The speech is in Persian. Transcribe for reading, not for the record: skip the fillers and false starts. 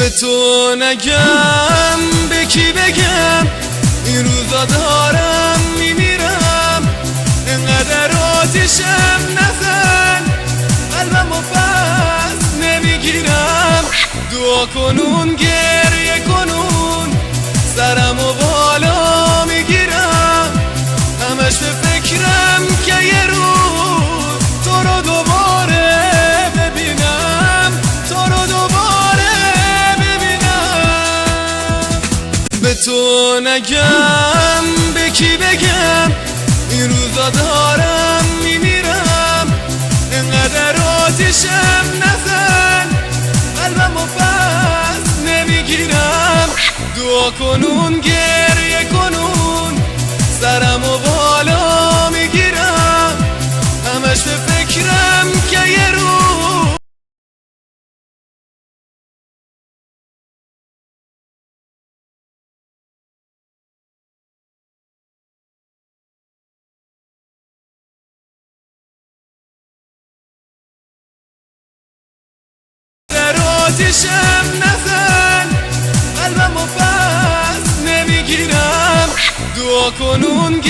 به تو نگم به کی بگم، این روزا دارم میمیرم. انقدر آتیشم نزن، قلبم و پس نمیگیرم. دعا کنون گریه کنون، سرم و بالا میگیرم. همش به فکرم که یه روز تو رو دوباره ببینم، تو رو دوباره ببینم. به تو نگم به کی بگم، این روزا دارم میمیرم. انقدر آتیشم نزن، قلبم و پس نمیگیرم. دعا کنون گریه کنون، سرم و بالا میگیرم. همش به فکرم که یه روز در آتیشم نزن، قلبم و پس نمیگیرم. دعا کنون